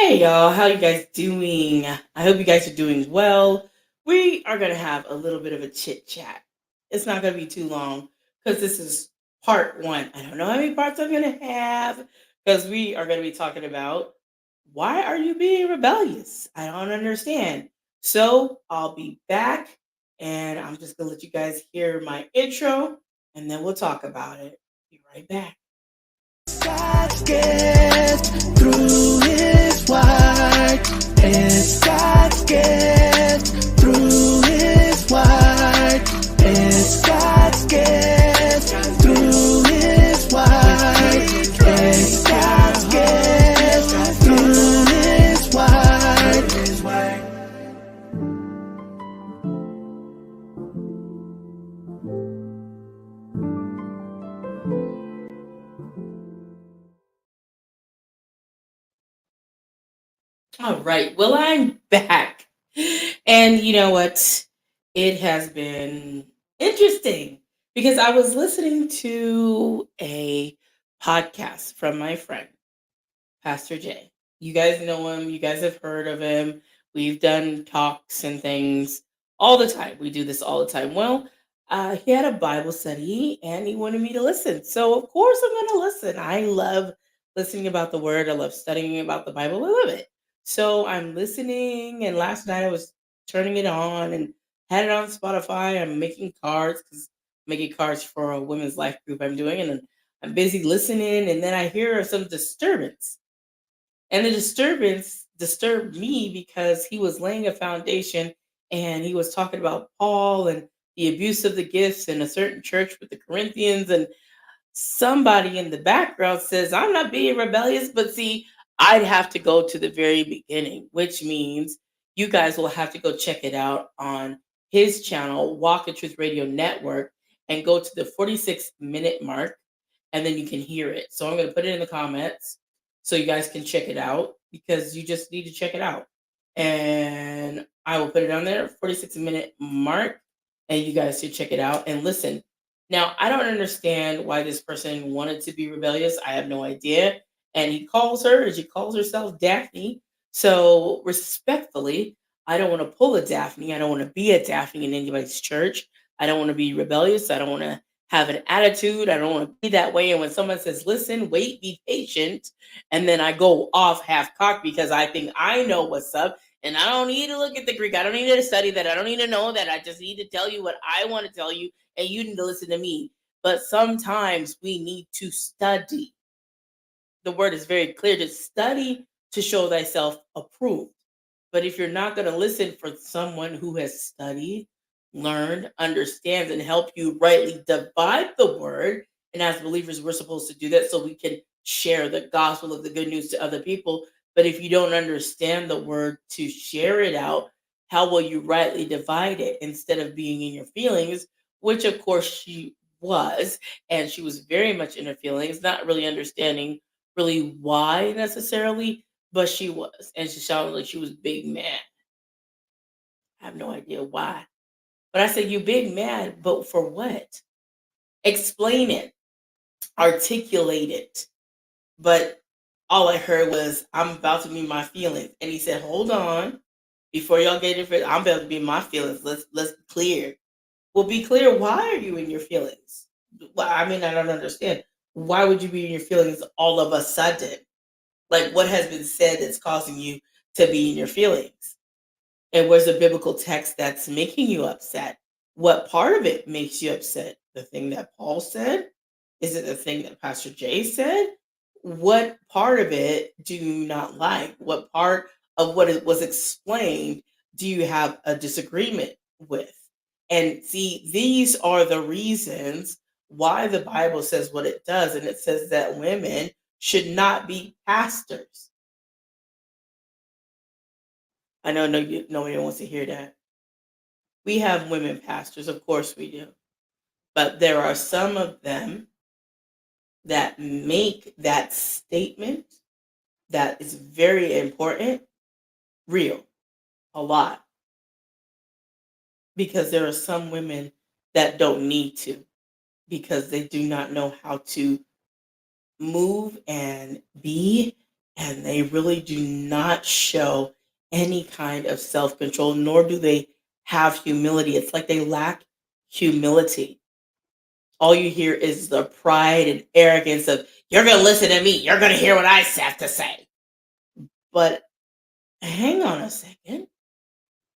Hey y'all, how you guys doing? I hope you guys are doing well. We are going to have a little bit of a chit chat. It's not going to be too long because this is part one. I don't know how many parts I'm going to have because we are going to be talking about why are you being rebellious? I don't understand. So I'll be back and I'm just going to let you guys hear my intro and then we'll talk about it. Be right back. God gets through his word. It's God's gift through his word. It's God's gift through his word. It's God's gift through his word. All right. Well, I'm back. And you know what? It has been interesting because I was listening to a podcast from my friend, Pastor Jay. You guys know him, you guys have heard of him. We've done talks and things all the time. We do this all the time. Well, he had a Bible study and he wanted me to listen. So, of course, I'm going to listen. I love listening about the word, I love studying about the Bible. I love it. So, I'm listening. And last night I was turning it on and had it on Spotify. I'm making cards because making cards for a women's life group I'm doing. And I'm busy listening. And then I hear some disturbance and the disturbance disturbed me because he was laying a foundation and he was talking about Paul and the abuse of the gifts in a certain church with the Corinthians. And somebody in the background says, I'm not being rebellious, but see, I'd have to go to the very beginning, which means you guys will have to go check it out on his channel, Walk the Truth Radio Network, and go to the 46-minute mark, and then you can hear it. So I'm going to put it in the comments so you guys can check it out because you just need to check it out. And I will put it on there, 46-minute mark, and you guys should check it out and listen. Now, I don't understand why this person wanted to be rebellious. I have no idea. And he calls her, and she calls herself Daphne. So, respectfully, I don't want to pull a Daphne. I don't want to be a Daphne in anybody's church. I don't want to be rebellious. I don't want to have an attitude. I don't want to be that way. And when someone says, listen, wait, be patient, and then I go off half cocked because I think I know what's up, and I don't need to look at the Greek. I don't need to study that. I don't need to know that. I just need to tell you what I want to tell you, and you need to listen to me. But sometimes we need to study. The word is very clear to study to show thyself approved. But if you're not going to listen for someone who has studied, learned, understands, and help you rightly divide the word, and as believers, we're supposed to do that so we can share the gospel of the good news to other people. But if you don't understand the word to share it out, how will you rightly divide it instead of being in your feelings, which of course she was, and she was very much in her feelings, not really understanding really why necessarily, but she was. And she sounded like she was big mad. I have no idea why. But I said, you big mad, but for what? Explain it, articulate it. But all I heard was, I'm about to be my feelings. And he said, hold on. Before y'all get it, I'm about to be my feelings. Let's be clear. Well, be clear. Why are you in your feelings? Well, I mean, I don't understand. Why would you be in your feelings all of a sudden? Like, what has been said that's causing you to be in your feelings? And where's the biblical text that's making you upset? What part of it makes you upset? The thing that Paul said? Is it the thing that Pastor Jay said? What part of it do you not like? What part of what it was explained do you have a disagreement with? And see, these are the reasons why the Bible says what it does. And it says that women should not be pastors. I know nobody wants to hear that. We have women pastors, of course we do. But there are some of them that make that statement that is very important real a lot because there are some women that don't need to because they do not know how to move and be and they really do not show any kind of self control, nor do they have humility. It's like they lack humility. All you hear is the pride and arrogance of, you're going to listen to me, you're going to hear what I have to say. But hang on a second.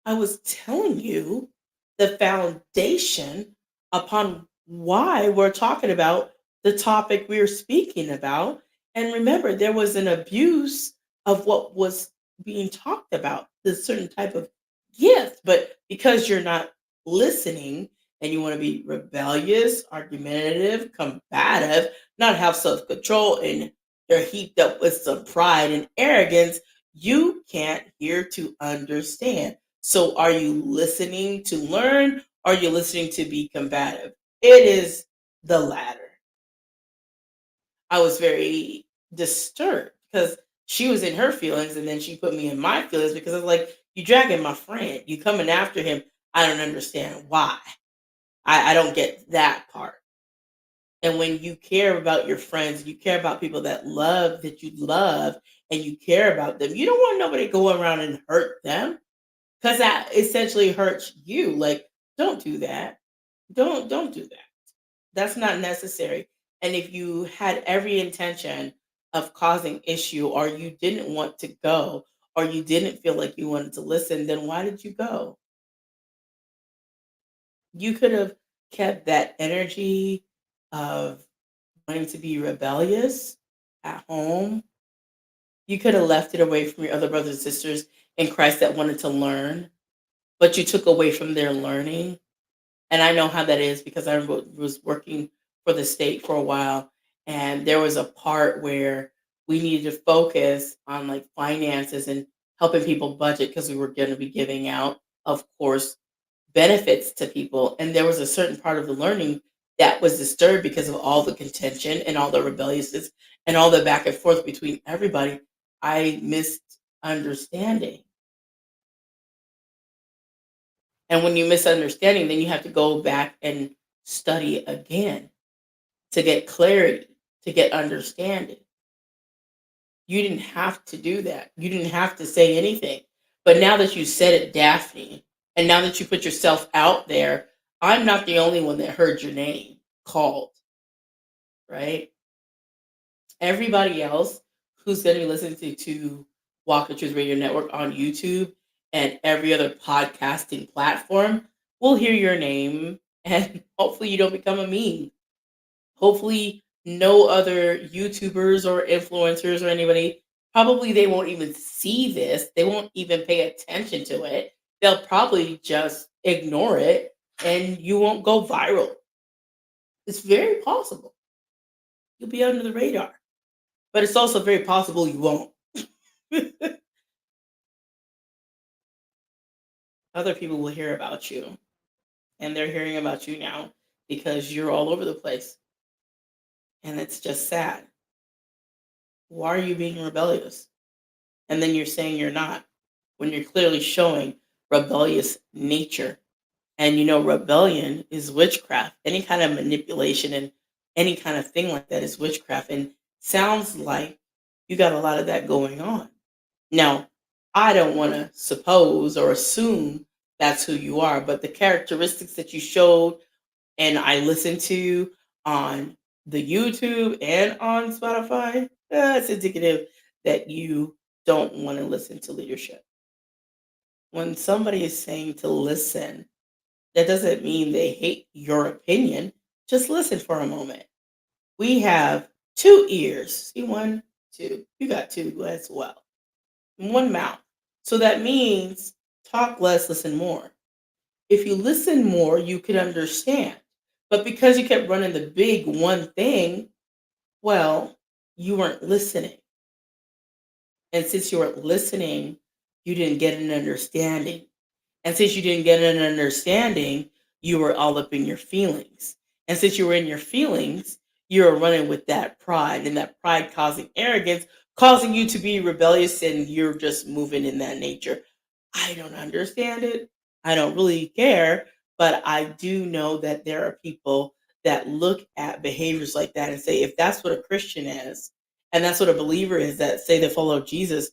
I was telling you the foundation upon why we're talking about the topic we're speaking about. And remember, there was an abuse of what was being talked about, this certain type of gift. But because you're not listening and you want to be rebellious, argumentative, combative, not have self control, and you're heaped up with some pride and arrogance, you can't hear to understand. So are you listening to learn? Or are you listening to be combative? It is the latter. I was very disturbed because she was in her feelings and then she put me in my feelings because I was like, you dragging my friend. You coming after him. I don't understand why. I don't get that part. And when you care about your friends, you care about people that you love, and you care about them, you don't want nobody going around and hurt them because that essentially hurts you. Like, don't do that. Don't do that. That's not necessary. And if you had every intention of causing issue, or you didn't want to go, or you didn't feel like you wanted to listen, then why did you go? You could have kept that energy of wanting to be rebellious at home. You could have left it away from your other brothers and sisters in Christ that wanted to learn, but you took away from their learning. And I know how that is because I was working for the state for a while, and there was a part where we needed to focus on like finances and helping people budget because we were going to be giving out, of course, benefits to people. And there was a certain part of the learning that was disturbed because of all the contention and all the rebelliousness and all the back and forth between everybody. I missed understanding. And when you misunderstanding, then you have to go back and study again to get clarity, to get understanding. You didn't have to do that. You didn't have to say anything. But now that you said it, Daphne, and now that you put yourself out there, I'm not the only one that heard your name called, right? Everybody else who's going to be listening to Walk the Truth Radio Network on YouTube and every other podcasting platform will hear your name, and hopefully you don't become a meme. Hopefully no other YouTubers or influencers or anybody, probably they won't even see this. They won't even pay attention to it. They'll probably just ignore it and you won't go viral. It's very possible. You'll be under the radar. But it's also very possible you won't. Other people will hear about you, and they're hearing about you now because you're all over the place. And it's just sad. Why are you being rebellious? And then you're saying you're not when you're clearly showing rebellious nature. And rebellion is witchcraft. Any kind of manipulation and any kind of thing like that is witchcraft. And sounds like you got a lot of that going on. Now, I don't want to suppose or assume that's who you are, but the characteristics that you showed and I listened to on the YouTube and on Spotify, it's indicative that you don't want to listen to leadership. When somebody is saying to listen, that doesn't mean they hate your opinion. Just listen for a moment. We have two ears. See, one, two. You got two as well. One mouth. So that means talk less, listen more. If you listen more, you can understand. But because you kept running the big one thing, well, you weren't listening. And since you weren't listening, you didn't get an understanding. And since you didn't get an understanding, you were all up in your feelings. And since you were in your feelings, you were running with that pride, and that pride causing arrogance, causing you to be rebellious, and you're just moving in that nature. I don't understand it. I don't really care. But I do know that there are people that look at behaviors like that and say, if that's what a Christian is, And that's what a believer is, that say they follow Jesus.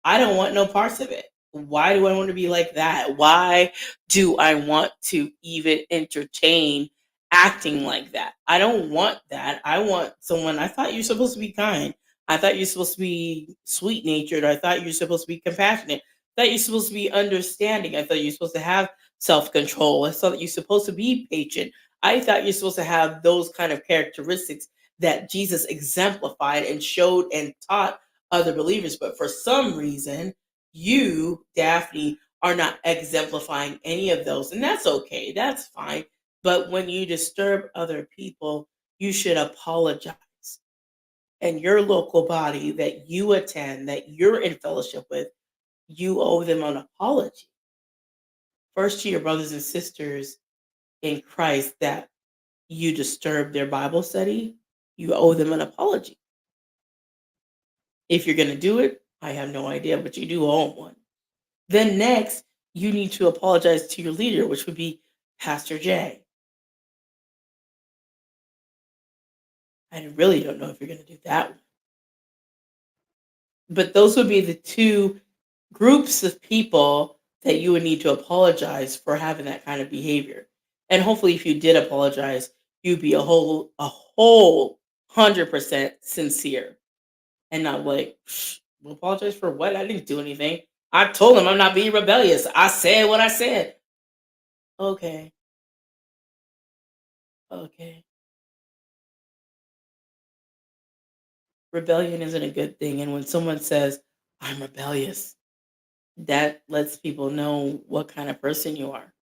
I don't want no parts of it. Why do I want to be like that? Why do I want to even entertain acting like that? I don't want that. I want someone. I thought you're supposed to be kind. I thought you're supposed to be sweet natured. I thought you're supposed to be compassionate. I thought you're supposed to be understanding. I thought you're supposed to have self control. I thought you're supposed to be patient. I thought you're supposed to have those kind of characteristics that Jesus exemplified and showed and taught other believers. But for some reason, you, Daphne, are not exemplifying any of those. And that's okay. That's fine. But when you disturb other people, you should apologize. And your local body that you attend, that you're in fellowship with, you owe them an apology. First, to your brothers and sisters in Christ that you disturb their Bible study, you owe them an apology. If you're going to do it, I have no idea, but you do owe one. Then next, you need to apologize to your leader, which would be Pastor Jay. I really don't know if you're going to do that one. But those would be the two groups of people that you would need to apologize for having that kind of behavior. And hopefully, if you did apologize, you'd be a whole 100% sincere and not like, apologize for what? I didn't do anything. I told him I'm not being rebellious. I said what I said. Okay. Okay. Rebellion isn't a good thing. And when someone says, I'm rebellious, that lets people know what kind of person you are.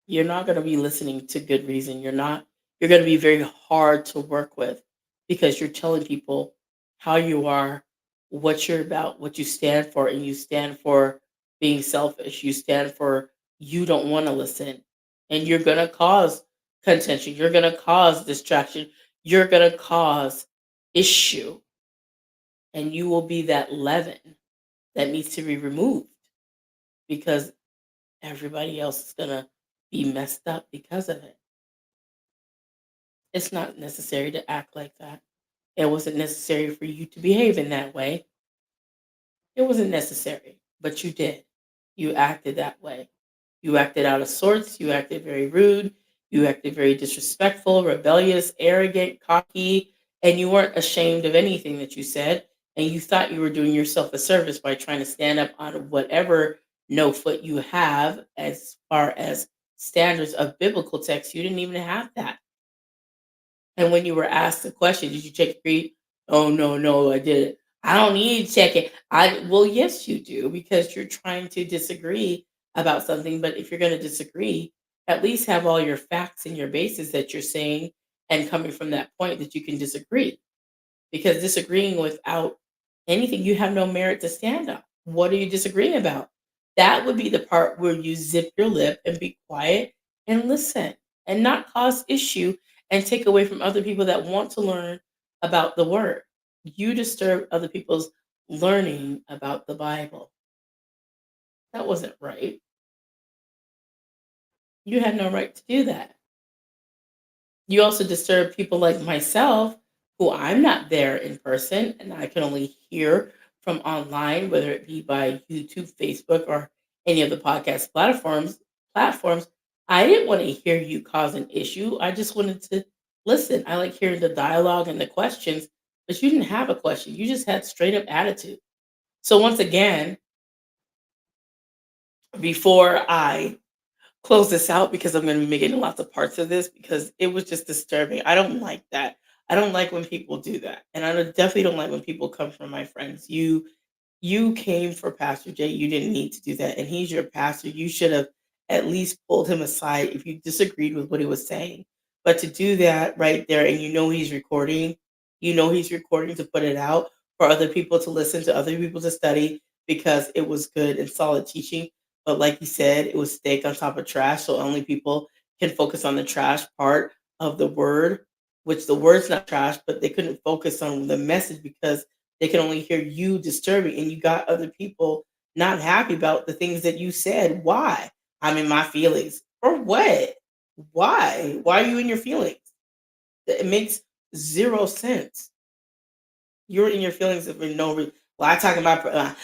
You're not going to be listening to good reason. You're going to be very hard to work with because you're telling people how you are, what you're about, what you stand for, and you stand for being selfish. You stand for you don't want to listen. And you're going to cause contention. You're going to cause distraction. You're going to cause issue. And you will be that leaven that needs to be removed because everybody else is going to be messed up because of it. It's not necessary to act like that. It wasn't necessary for you to behave in that way. It wasn't necessary, but you did. You acted that way. You acted out of sorts. You acted very rude. You acted very disrespectful, rebellious, arrogant, cocky, and you weren't ashamed of anything that you said. And you thought you were doing yourself a service by trying to stand up on whatever no foot you have as far as standards of biblical text. You didn't even have that. And when you were asked the question, did you check your feet? Oh no, no, I didn't. I don't need to check it. Well, yes, you do, because you're trying to disagree about something. But if you're going to disagree, at least have all your facts and your bases that you're saying and coming from that point that you can disagree. Because disagreeing without anything, you have no merit to stand on. What are you disagreeing about? That would be the part where you zip your lip and be quiet and listen and not cause issue and take away from other people that want to learn about the word. You disturb other people's learning about the Bible. That wasn't right. You had no right to do that. You also disturb people like myself, who I'm not there in person, and I can only hear from online, whether it be by YouTube, Facebook, or any of the podcast Platforms. I didn't want to hear you cause an issue. I just wanted to listen. I like hearing the dialogue and the questions, but you didn't have a question. You just had straight up attitude. So once again, before I close this out because I'm going to be making lots of parts of this because it was just disturbing. I don't like that. I don't like when people do that. And I definitely don't like when people come from my friends. You came for Pastor Jay. You didn't need to do that. And he's your pastor. You should have at least pulled him aside if you disagreed with what he was saying. But to do that right there, and you know he's recording to put it out for other people to listen to, other people to study because it was good and solid teaching. But like you said, it was steak on top of trash. So only people can focus on the trash part of the word, which the word's not trash, but they couldn't focus on the message because they can only hear you disturbing, and you got other people not happy about the things that you said. Why? I'm in my feelings. For what? Why? Why are you in your feelings? It makes zero sense. You're in your feelings for no reason. Well, I talking about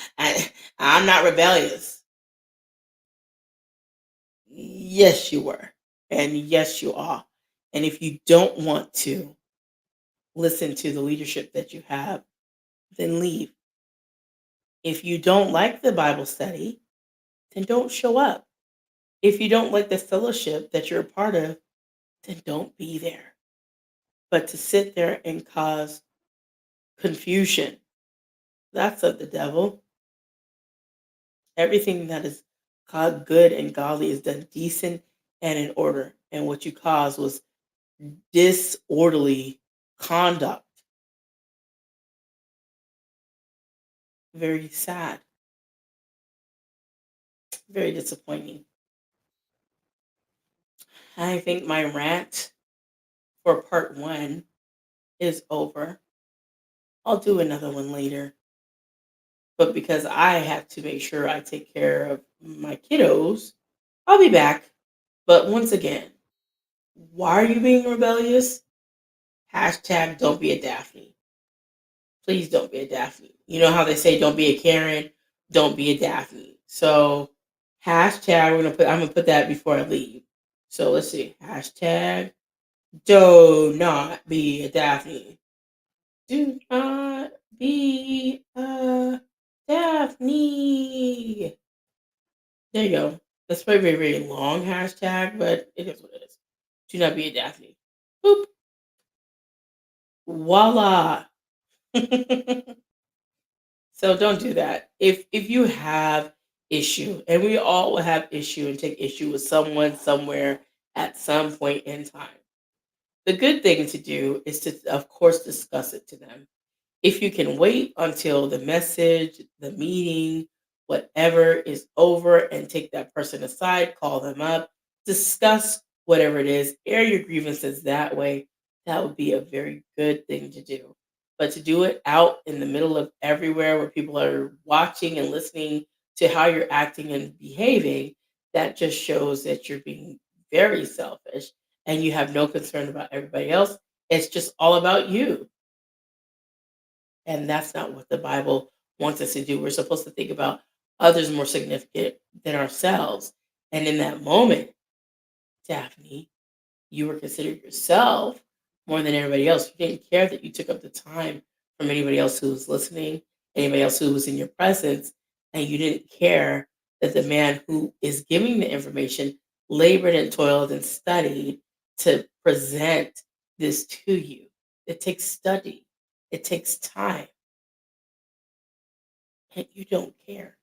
I'm not rebellious. Yes, you were, and yes, you are. And if you don't want to listen to the leadership that you have, then leave. If you don't like the Bible study, then don't show up. If you don't like the fellowship that you're a part of, then don't be there. But to sit there and cause confusion, that's of the devil. Everything that is called good and godly is done decent and in order. And what you caused was disorderly conduct. Very sad, very disappointing. I think my rant for part 1 is over. I'll do another one later. But because I have to make sure I take care of my kiddos, I'll be back. But once again, why are you being rebellious? Hashtag don't be a Daphne. Please don't be a Daphne. You know how they say don't be a Karen, don't be a Daphne. So hashtag I'm gonna put that before I leave. So let's see. Hashtag do not be a Daphne. Do not be a Daphne. There you go. That's probably a very, very long hashtag, but it is what it is. Do not be a Daphne. Boop. Voila. So don't do that. If you have issue, and we all will have issue and take issue with someone somewhere at some point in time. The good thing to do is to, of course, discuss it to them. If you can wait until the message, the meeting, whatever is over and take that person aside, call them up, discuss whatever it is, air your grievances that way, that would be a very good thing to do. But to do it out in the middle of everywhere where people are watching and listening to how you're acting and behaving, that just shows that you're being very selfish and you have no concern about everybody else. It's just all about you. And that's not what the Bible wants us to do. We're supposed to think about others more significant than ourselves. And in that moment, Daphne, you were considered yourself more than everybody else. You didn't care that you took up the time from anybody else who was listening, anybody else who was in your presence, and you didn't care that the man who is giving the information labored and toiled and studied to present this to you. It takes study. It takes time. And you don't care.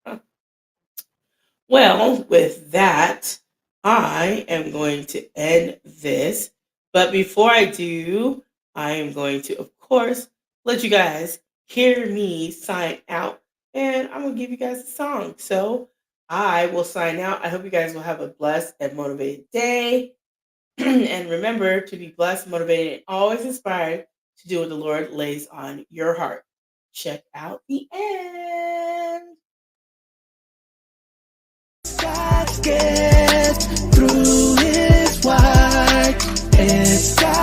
Huh? Well, with that, I am going to end this. But before I do, I am going to, of course, let you guys hear me sign out. And I'm going to give you guys a song. So I will sign out. I hope you guys will have a blessed and motivated day. And remember to be blessed, motivated, and always inspired to do what the Lord lays on your heart. Check out the end. God gets through his word. It's God.